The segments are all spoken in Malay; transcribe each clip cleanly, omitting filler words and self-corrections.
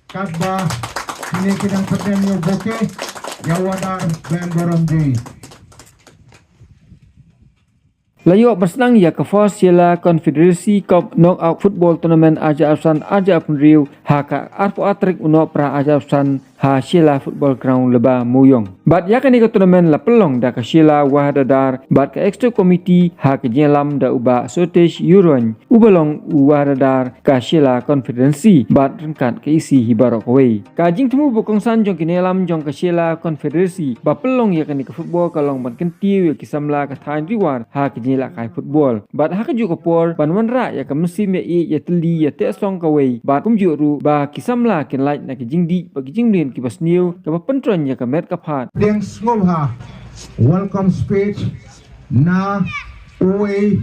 Kadba ini kidang perden yo boke yawadar ben boramji. Layo bersenang ya ke Sela Konfederasi Cup Knockout Football Tournament Aja Afsan Aja Punriu haka arpo atrik uno pra Aja Afsan ha Sela Football Ground leba muyong. Bat ya kan ikut tournament la pelong da ke Sela wahadadar bat ke extra committee ha ke jelam da uba sotesh yuron ubalong wahadadar ka Sela Konfederasi bat rengkat ke isi hibarok wei. Kajing temu bukongsan jong kinelam jong ke Sela Konfederasi ba pelong ya kan ikut football kalong ban kentiu ya kisamla ke tain riwar ha ke la kai football bat ha ju kapor banwan ra ya ka mesim ya ya teli ya te song ka wei bat kum ju ru ba kisamla ken light na ki jingdi ba ki jingrin ki bas new ka ba pentron ya ka met ka phat Deng ngobha welcome speech na uwe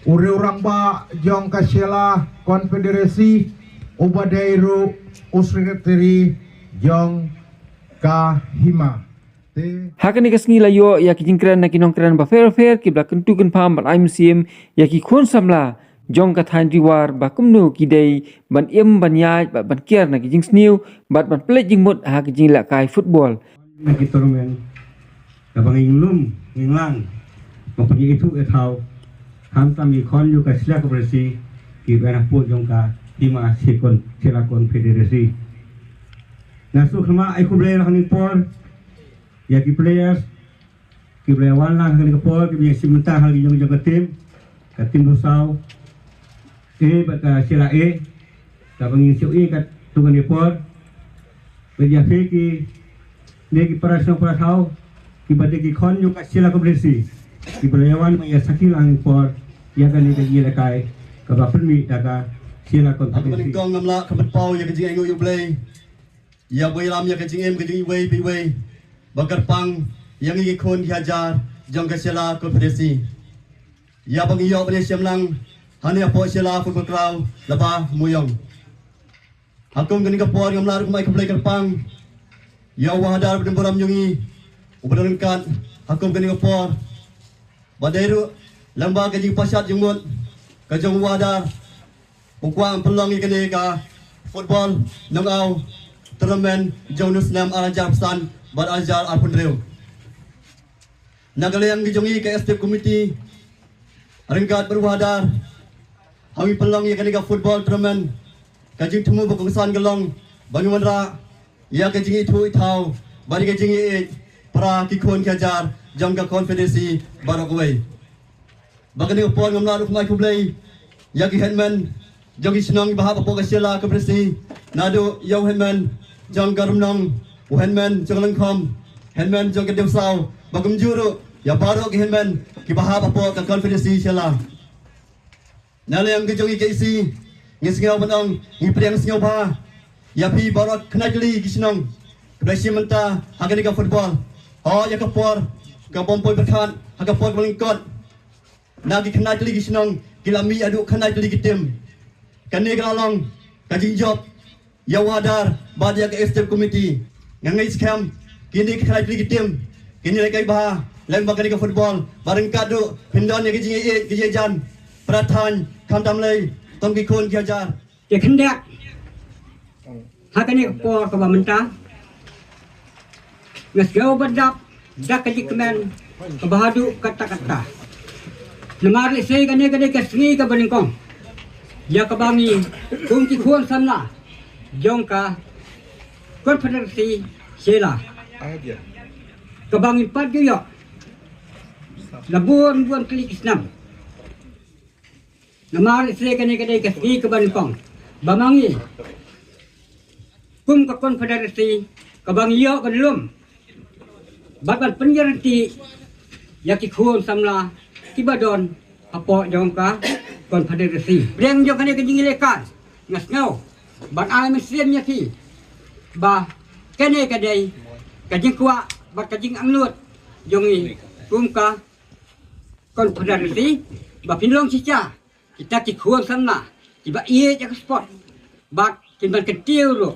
urang ba jong kasela konfederasi ubadairu usrekretari jong kahima. Hakan ni kasngi layo ya ki jingkran na kinong kran ba fair ki bla kentu kan pam ban ai musim ya ki khon samla jong ka than riwar ba kumnu ki dei ban em ban yai ba ban kier na ki jing sniu bat ban play jing mut ha ki jing la kai football na ki tournament ka bang inglum inglang mempunyai itu thau ham tam mi khon yu ka sila konfederasi ki bana pu jong ka lima sekon sila konfederasi na su khama ai ku ble ra ni por ya ki players ki player wan lang ni kapol ki biang simenta hal jong jong ka tim dosau ba ka sila ka bangin siu ka tungan ni por beja fe ki ne ki parasong para thau ki bade ki khon yu ka sila konfederasi ki player wan ya sakil ang por ya ka ni ka ye kai ka ba permi ka sila konfederasi kong ngamla ka pau ya ka jing yu play ya wei lam ya ka jing em ka jing wei bi wei Bagar pang yang ingin kon diajar jong kesela konfederasi. Ya bang iyo bani semlang hani apo sela football club laba muyong. Hakum gani kapor ngam lar kumai keplay kerpang. Ya wahadar bani boram yungi ubadan kan hakum gani kapor. Badairu lamba gaji pasat jungut kajong wahadar bukwang pelong ikani ka football nongau tournament jong nusnam Arajapsan Bad Ajar Alpundreu. Nagalayang gijongi ke STF Committee Ringkat berwadar Hawi pelang ya kaniga football tournament Kajing temu bukongsan gelong Banyuman ra Ya kajing itu itau Bari kajing it Pra kikun kajar Jangka konfederasi Barokaway Bakani upon ngamla kumai kublay Ya ki headman Jangi senang bahap apa kasyala konfederasi Nado yaw headman Jangka rumnong Henman jangan lengkam, Henman jangan kedem saw, bagum juru, ya baru ke Henman, kibahap apa ke konfederasi sila. Nala yang kejongi ke isi, ngisngau benang, ngipriang sngau bah, ya pi baru kena jeli kisnong, kedasi mentah, hagan ke football, oh ya kapor, ke bompoi berkat, hakapor melingkot, nagi kena jeli kisnong, kilami aduk kena jeli kitim, kani kelalong, kajing job, ya wadar, badia ke STF Committee. Ngangai scam kini kena pilih tim kini lagi bah lembang kini ke football bareng kadu pindon yang kiji jan peratan kam tamlei tong kikun kiajar ya kendak hakani por ke mentah ngas gau badap dak kaji kemen ke bahadu kata-kata lemar sei kani ke sengi ke beningkong ya ke bangi kunci kuan samla jongka konfederasi sila kebangin pat yo labuan klik islam namar se kene kasgi kebanpong bamangi kum ke konfederasi kebang yo kedulum bagan penjerti yaki khun samla kibadon apo jongka konfederasi breng jo kene kejingilekan ngasngau ban ai mesien yaki ba kene kadai kajing kuat bat kajing anglut jongi kumka konfederasi ba pinlong cica kita ki kuang sana tiba iye jak sport bat timban ketiu ro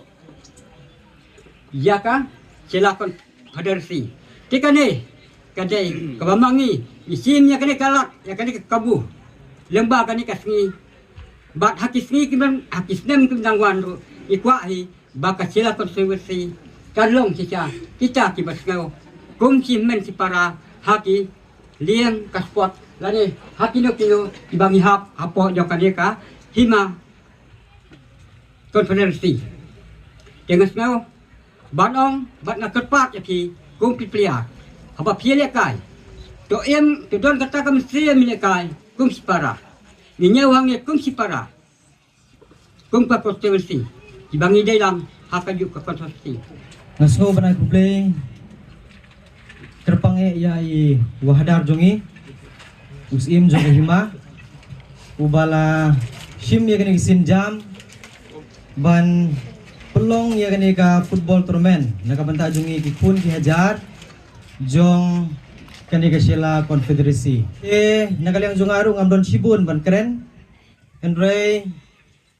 ya kan sila konfederasi tikane kadai kabamangi isimnya kene kalak ya kene kabu lemba kene kasngi bat hakisni kiman hakisnem kim jangwan ro ikwa hi baka sila konservasi kalong sisa kita kibasgaw kung si men si para haki liang kaspot lani haki no kilo ibangi hap apo jo kadeka hima konferensi dengan snow banong bat na kerpat yaki kung piplia apa piele kai to don kata kam sia mile kai kung si para ninyawang kung si para kung pa konservasi ibangi dalam hakajuk ke konservasi Nasko banay kuplay terpange yai wahadar jongi usim jongi hima ubala shim ya gani sinjam ban pelong ya gani ka football tournament nakabanta jongi kipun ki hajar jong kani ka sila konfederasi nagaliang jongaru ngamdon sibun ban keren Henry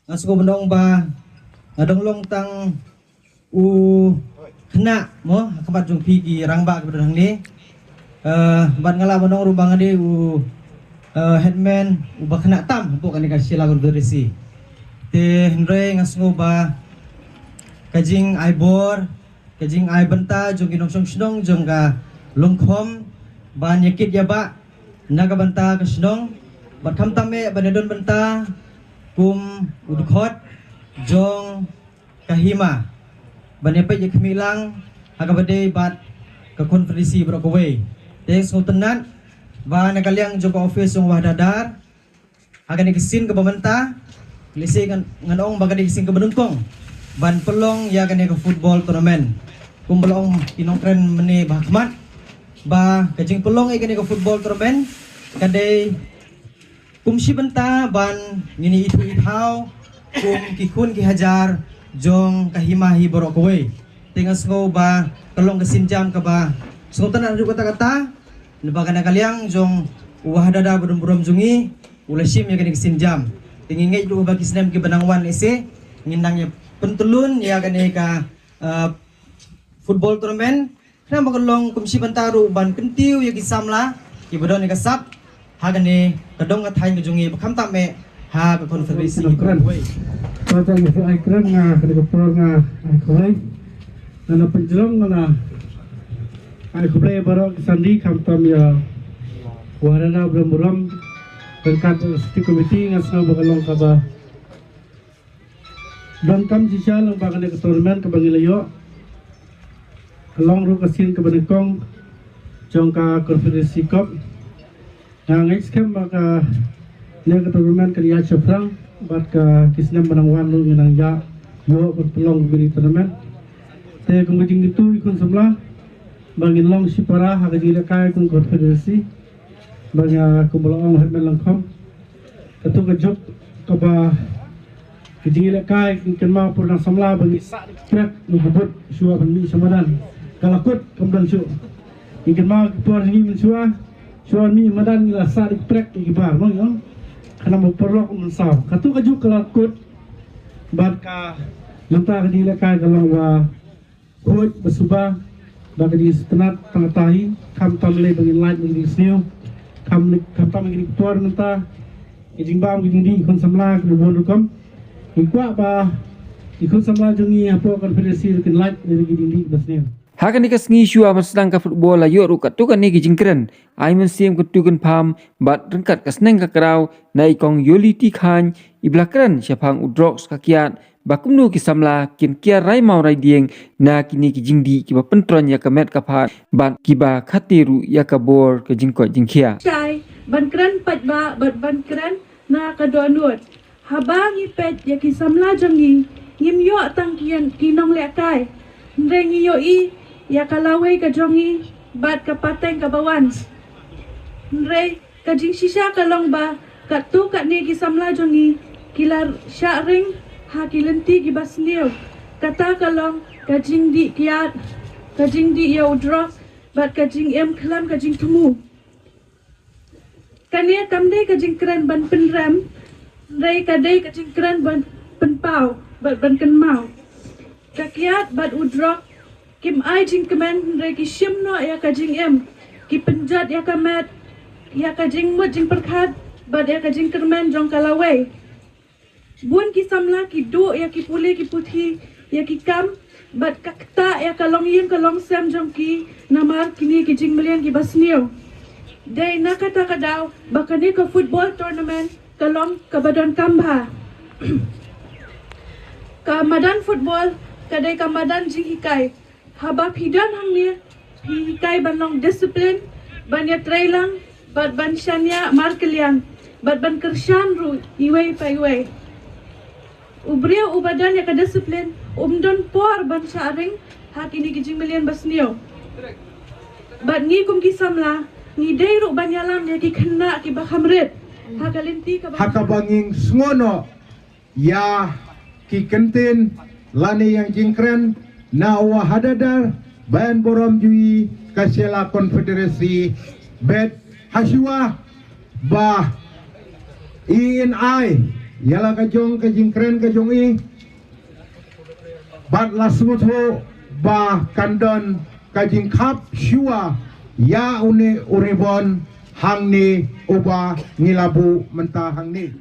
nasko bandong ba ngadonglong tang kena mo kapat jong pigi rangba kepada hang ni ban ngala manong rubang ade headman ubah kena tam untuk kan kasih lagu konfederasi te Henry ngasngo ba kajing aibor kajing ai benta jong kinong snong jong ka longkhom ban yakit ya ba naga benta ka snong bat kham tame banedon benta kum udkhot jong kahima banepay je kemilang agabade bat ke konferensi berokoway teng sultanat ba nagaliang joko office ng wahdadar agan ikisin ke pemerintah lisi nganong baga ikisin ke benungkong ban pelong ya kan ke football tournament kumbelong tinongkren meni bahkmat ba kajing pelong ikan ke football tournament kadai kumsi benta ban ngini itu ithau kum kikun ki hajar jong kahimahi borokwe tingas ngo ba kalong kasinjam ka ba sultan anu kata-kata nebaga kaliang jong wahdada burum jungi ulasim ya kani kasinjam tingingai du ba kisnem ki banangwan ese nginangnya pentulun ya kani ka football tournament na magalong kumsi bantaru ban kentiu ya kisamla ki bodon ka sap hagane kadong athain jungi bakam tame ha ka konferensi Keren. Kata yang saya keren nga kedekapur nga kulay na penjelong na kulay baru sandi kamtam ya warana belum berkat sti komiti nga sa bagalong kaba dan kam sisya lang bagan ke tournament ke bangilayo along ru kasin ke banekong jongka konferensi cup yang ekskem maka dia ke tournament ke dia Syafrang bat ka kisnem banangwan lu nang ya yo berpelong beri tournament te kung itu ikun semla bangin long si para ha gila kai kung konfederasi banya kumulong hermen langkom katu ka job ka ba gila kai kin ma pur nang samla bangi sa trek nu bubut suwa bangi samadan kalakut kamdan su ikin ma por ni men suwa mi madan la sa trek ibar mong yo karena memperlok mensau katu kaju kelakut bat ka lentah dile ka galang wa kuat besuba bagi di setenat tangatahi kam tamle bagi light bagi snew kam tam bagi tuar nenta ijing bam bagi di kon samla ke bonukam ikwa ba ikon samla jungi apo konferensi ke light bagi di snew Hakan ikas ngi shua masdang ka football la yor ukat tukan ni gijingkren ai men sim ku tukan pam bat rengkat kasneng ka kraw na ikong yoliti khan iblakran syapang udrox ka kiat bakumnu kisamla kin kia rai mau rai dieng na kini gijingdi kiba pentron ya kamet ka phat bat kiba khatiru ya ka bor ka jingko jingkhia chai ban kran pat ba ban kran na ka donut habang ipet ya kisamla jangi ngim yo tang kian kinong le kai rengi yo I ya kalawe ka jongi bat ka pateng ka bawan re ka jing shisha ka long ba ka tu ka ni ki samla jongi kilar sha ring ha kilenti ki basniu kata ka long ka jing di kiat ka jing di ya udro bat ka jing em klam ka jing tumu kania kamde ka jing kran ban penram re ka dei ka jing kran ban penpau bat ban kan mau ka kiat bat udro kim ai jing kemen re ki shimno ya ka jing em ki penjat ya ka mat ya ka jing mut jing perkhat bad ya ka jing kermen jong kalawe bun ki samla ki do ya ki pule ki puthi ya ki kam bat kakta ya kalong yin kalong sam jong ki namar kini ki jing melian ki basniu. Day na kata kadaw bakani ka football tournament kalong kabadon kambha. Kamadan football kadai kamadan jing hikai. Habab hidan hang ni hikai banong disiplin banya trailang bat ban shanya markelian bat ban kershan ru iway pa iway. Ubria ubadan ya ka disiplin umdon por ban syaring hak ini kijing melian basniu. Bat ngi kum kisamla ngi dei ru banyalam ya ki kena ki bakamrit hakalinti ka hakabanging sngono ya ki kentin lani yang jingkren na wahadadar bayan borom jui kasela konfederasi bet haswa bah INI yala kajong kajingkren kajong i bat lasmutho bah kandon kajing kap shua ya une uribon hang ni uba ngilabu mentah hang ni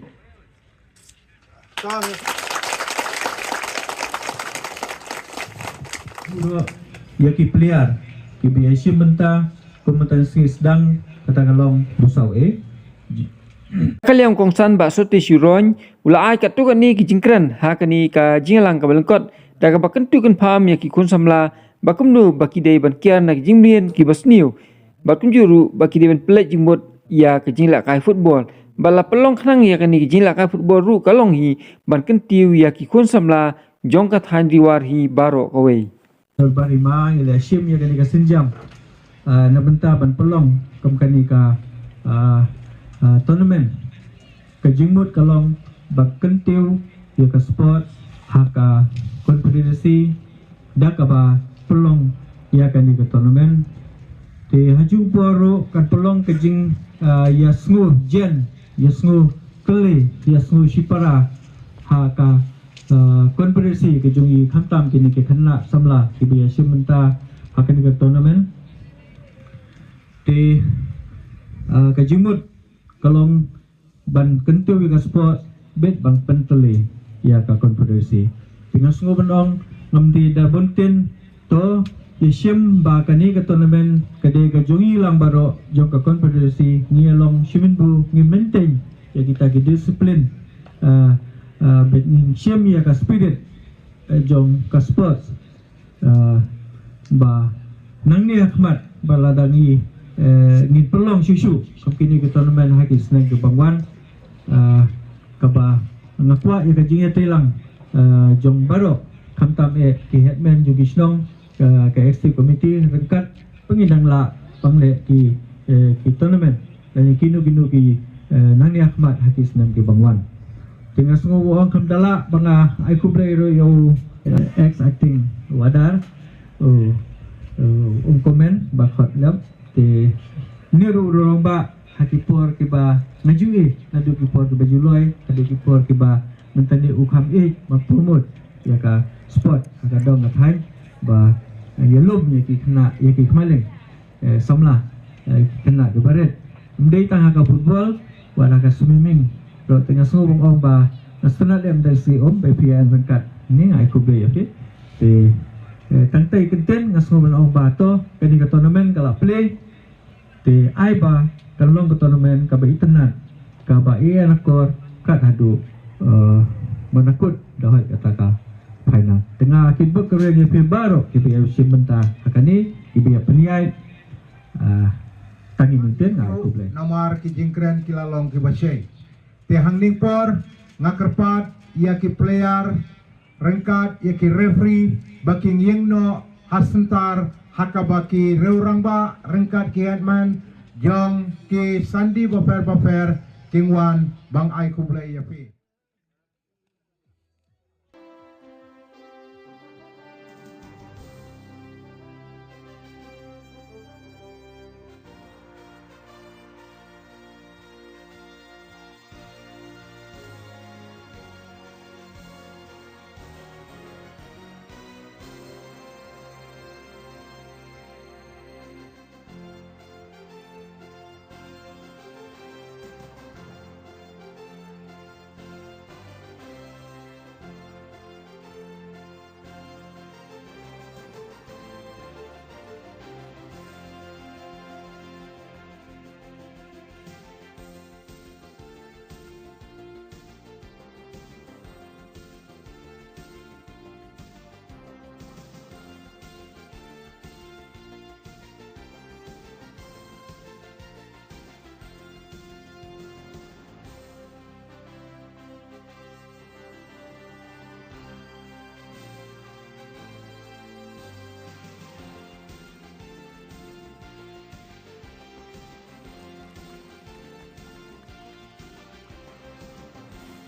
yaki player ki biasa mentah kompetensi sedang katakanlah busau Kaliang kongsan ba sote syuron ula ai kat tu kan ni ki jingkran ha kani ka jinglang ka balengkot da ka bakentu kan pham ya ki kun samla bakumnu baki dei ban kian nak jingmien ki basniu bakum juru baki dei ban plek jingmut ya ka jingla kai football bala pelong khnang ya kani ki jingla kai football ru kalong hi ban kentiu ya ki kun samla jong ka than diwar hi baro kawei barima ila shim ya kani ka senjam na benta ban pelong kam kani ka tournament ka jingmut kalong bak kentiu ya ka sport haka konfederasi da ka ba pelong ya kani ka tournament te haju poro kan pelong ka jing ya sngu jen ya sngu kele ya sngu shipara haka konfederasi ka jungi khamtam kini ke khanna samla ki biya shimenta hakani ka tournament te ka jingmut kalong ban kentu ka sport bet bang pentele ya ka konfederasi dengan sungu benong ngamdi da bonten to yeshim ba kani ka tournament kade ka jongi lang baro jong ka konfederasi ngi along shiminbu ngi maintain ya kita ki disiplin bet ngi shim ya ka spirit jong ka sports ba nangni ahmad baladangi ngin pelong susu kini ke tournament haki senang ke bangwan kaba ngakwa ya kajingnya telang jong baro kamtam ki headman jugi snong ke executive committee rengkat pengidang la pangle ki tournament dan kinu ki nani ahmad haki senang ke bangwan dengan semua orang kamdala banga aku bro yo ex acting wadar komen bakot lab te niru romba hati por ke ba ngajui nadu ki por ke ba juloi adu ki por ke ba mentani ukham ma promote ya ka sport ka dong thai ba ya lum ya ki kena ya ki kmaleng samla kena ke baret mdei tang ka football wala ka swimming ro tengah sungong ong ba national dem dal si om ba pian bangkat ni ai ku be okay te tantai kenten ngasong ong ba to kani ka tournament kala play te ai ba kalong ke tournament ka ba itenan ka ba nakor kat hadu manakut dahat kata ka final tengah kibuk keren ya baro ki biya simenta akani ki biya peniai tangi mungkin aku play nomor ki jingkren kilalong ki bashay te hangning por ngakerpat ya ki player rengkat ya ki referee baking yengno hasentar hakabaki reurangba rengkat ki headman jong ki sandi bafer kingwan bang ai kublai ya pi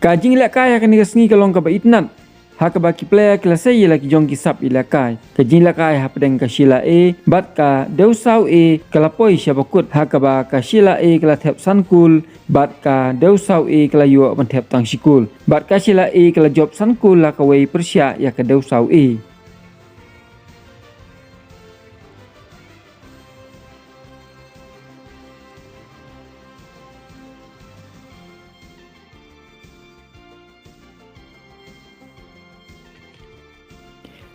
Kajing ilakai akan digasngi kalong ka baitnat. Hak baki player kelas saya lagi jong kisap ilakai. Kajing ilakai ha pedeng ka Sheila A, bat ka Deusau A kalapoi syabakut hak ba ka Sheila A kala thep sankul, bat ka Deusau A kala yu ban thep tang sikul. Bat ka Sheila A kala job sankul la ka wei Persia ya ka Deusau A.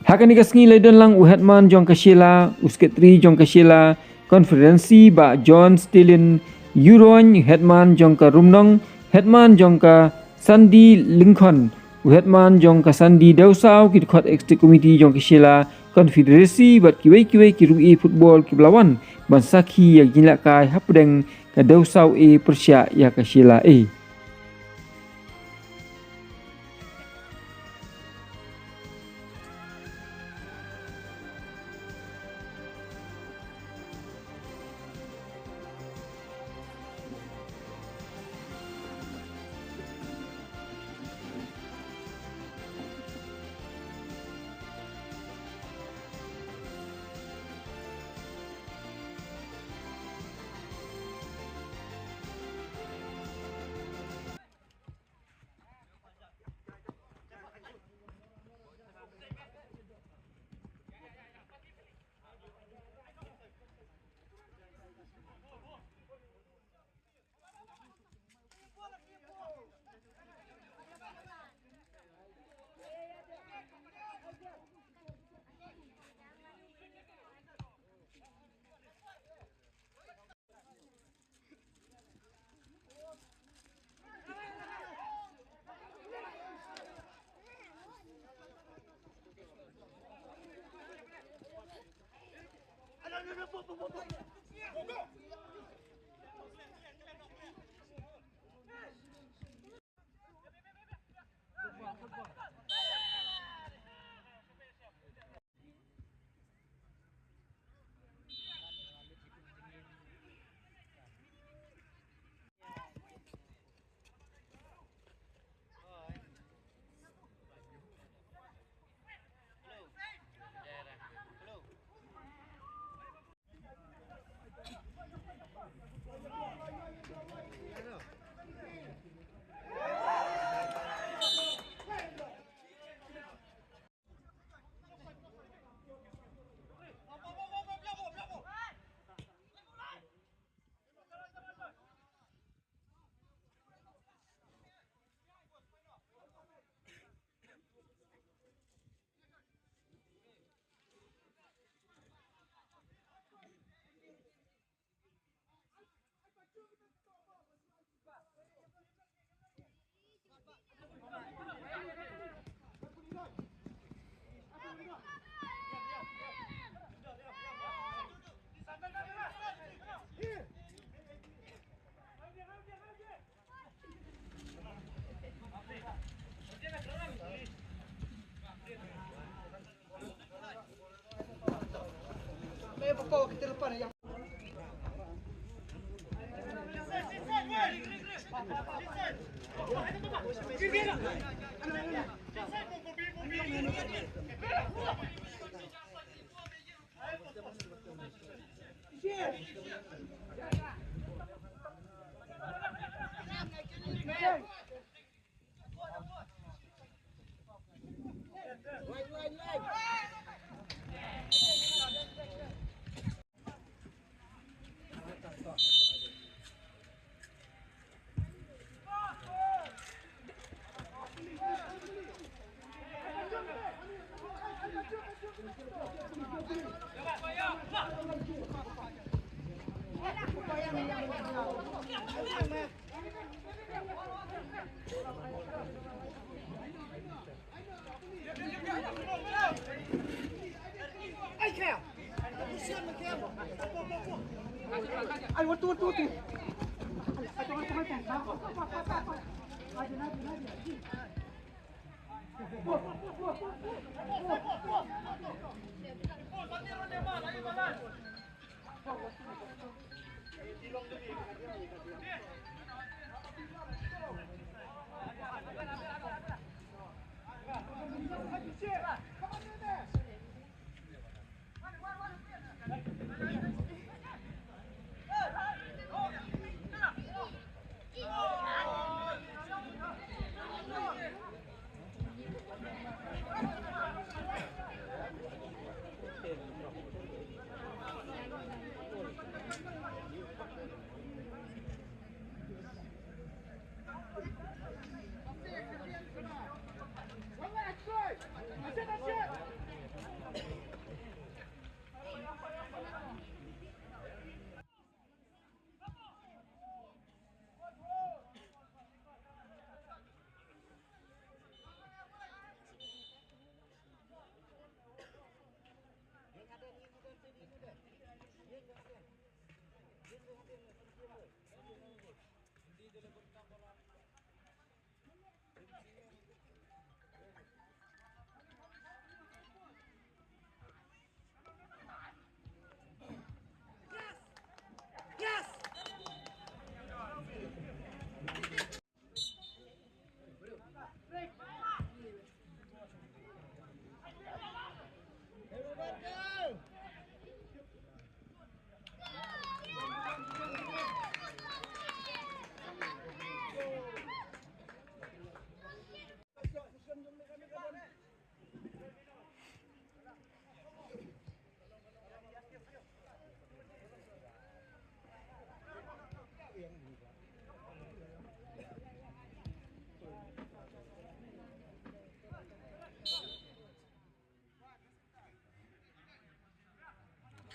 Hakan digasngi leiden lang uhetman jong kasila, usketri jong kasila, konferensi ba John Stilin, Euron hetman jong ka Rumnong, hetman jong ka Sandy Lincoln, uhetman jong ka Sandy Deusau ki khot executive committee jong kasila, konfederasi bat kiwei kirui football ki Belawan, ban sakhi yak jinlakai hapdeng ka Deusau e Persia ya kasila e.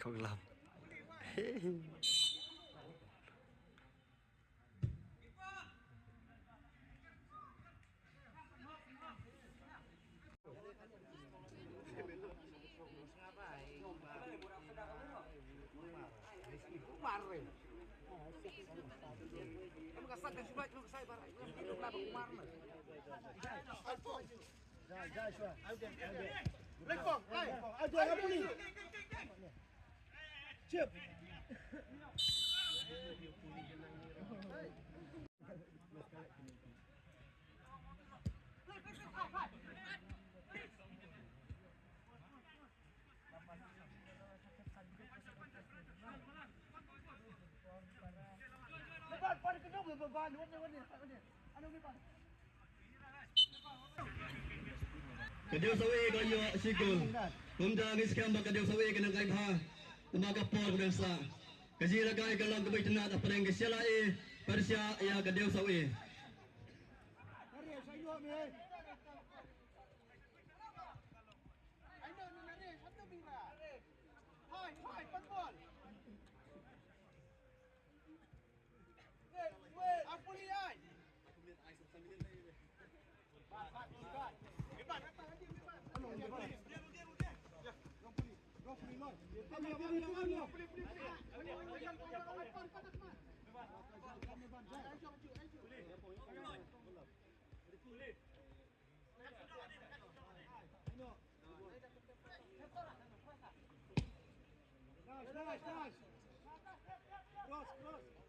Không làm. Kadeo sawi kayo sikul. Kumda ngis kamba kadeo sawi kana kay ha. Umaga por kuda sa. Kajira kay kalang kabay tanat apa yang kesela Persia ya kadeo sawi. Cross.